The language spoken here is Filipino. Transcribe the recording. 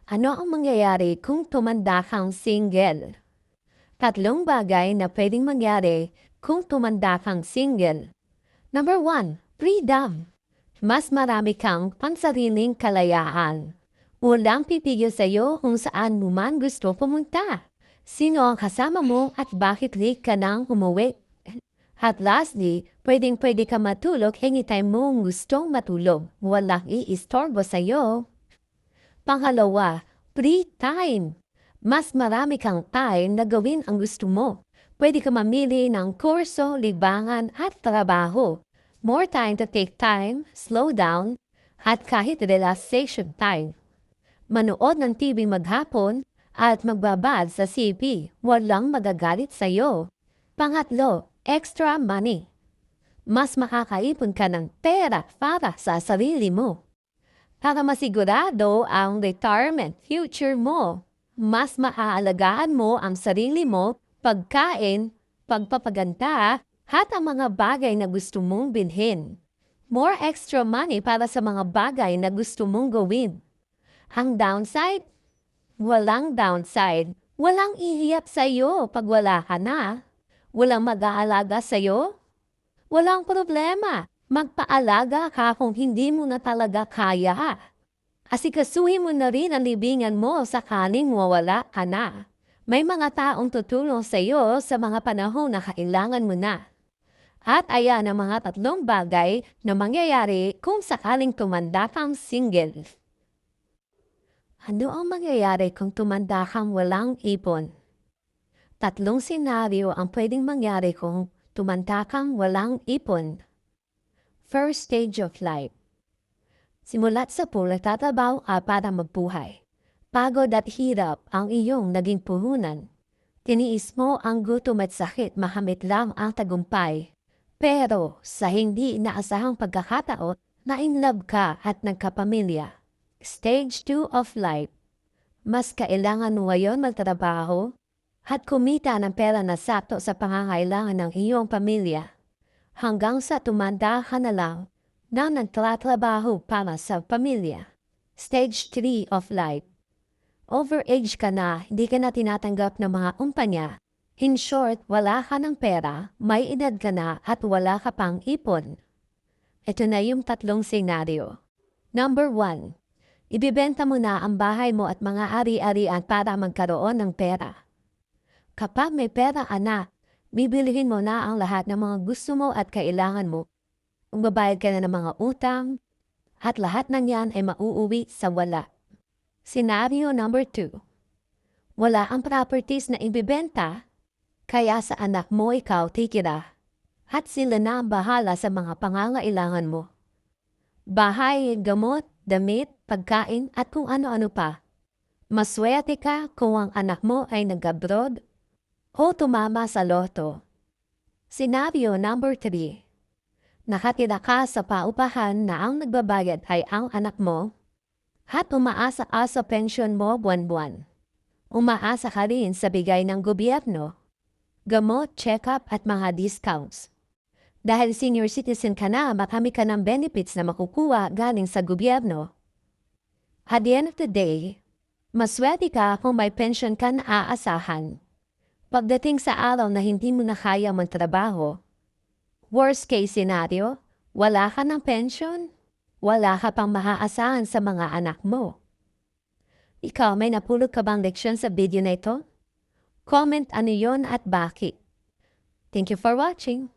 Ano ang mangyayari kung tumanda kang single? Tatlong bagay na pwedeng mangyari kung tumanda kang single. Number 1, freedom. Mas marami kang pansariling kalayaan. Walang pipigil sa'yo kung saan mo man gusto pumunta. Sino ang kasama mo at bakit late ka nang umuwi? At lastly, pwedeng-pwede ka matulog anytime mong gustong matulog. Walang iistorbo sa'yo. Pangalawa, free time. Mas marami kang time na gawin ang gusto mo. Pwede ka mamili ng kurso, libangan at trabaho. More time to take time, slow down, at kahit relaxation time. Manood ng TV maghapon at magbabad sa CP. Walang magagalit sa'yo. Pangatlo, extra money. Mas makakaipon ka ng pera para sa sarili mo. Para masigurado ang retirement future mo, mas maaalagaan mo ang sarili mo, pagkain, pagpapaganda, at ang mga bagay na gusto mong bilhin. More extra money para sa mga bagay na gusto mong gawin. Ang downside? Walang downside. Walang ihiyak sa'yo pag wala ka na. Walang mag-aalaga sa'yo. Walang problema. Magpaalaga ka kung hindi mo na talaga kaya. Asikasuhin mo na rin ang libingan mo sakaling mawala ka na. May mga taong tutulong sa iyo sa mga panahon na kailangan mo na. At ayan ang mga tatlong bagay na mangyayari kung sakaling tumanda kang single. Ano ang mangyayari kung tumanda kang walang ipon? Tatlong senaryo ang pwedeng mangyari kung tumanda kang walang ipon. First stage of life. Simulat sa pool nagtatrabaho ka para magbuhay. Pagod at hirap ang iyong naging puhunan. Tiniis mo ang gutom at sakit makamit lang ang tagumpay. Pero sa hindi inaasahang pagkakataon, na-inlove ka at nagkapamilya. Stage 2 of life. Mas kailangan mo ngayon magtrabaho at kumita ng pera na sakto sa pangangailangan ng iyong pamilya. Hanggang sa tumanda ka na lang na nagtatrabaho para sa pamilya. Stage 3 of life. Overage ka na, hindi ka na tinatanggap ng mga kumpanya. In short, wala ka ng pera, may edad ka na at wala ka pang ipon. Ito na yung tatlong senaryo. Number 1. Ibibenta mo na ang bahay mo at mga ari-arian para magkaroon ng pera. Kapag may pera ka na, bibilihin mo na ang lahat ng mga gusto mo at kailangan mo. Magbabayad ka na ng mga utang, at lahat ng yan ay mauuwi sa wala. Scenario number 2. Wala ang properties na ibibenta, kaya sa anak mo ikaw titira, at sila na ang bahala sa mga pangangailangan mo. Bahay, gamot, damit, pagkain at kung ano-ano pa. Maswerte ka kung ang anak mo ay nag-abroad o tumama sa loto. Scenario number 3. Nakatira ka sa paupahan na ang nagbabayad ay ang anak mo at umaasa ka sa pensyon mo buwan-buwan. Umaasa ka rin sa bigay ng gobyerno, gamot, check-up at mga discounts. Dahil senior citizen ka na, marami ka ng benefits na makukuha galing sa gobyerno. At the end of the day, maswerte ka kung may pension ka na aasahan. Pagdating sa araw na hindi mo na kaya magtrabaho, worst case scenario, wala ka ng pension, wala ka pang maaasahan sa mga anak mo. Ikaw, may napulot ka bang leksyon sa video na ito? Comment ano yon at bakit. Thank you for watching.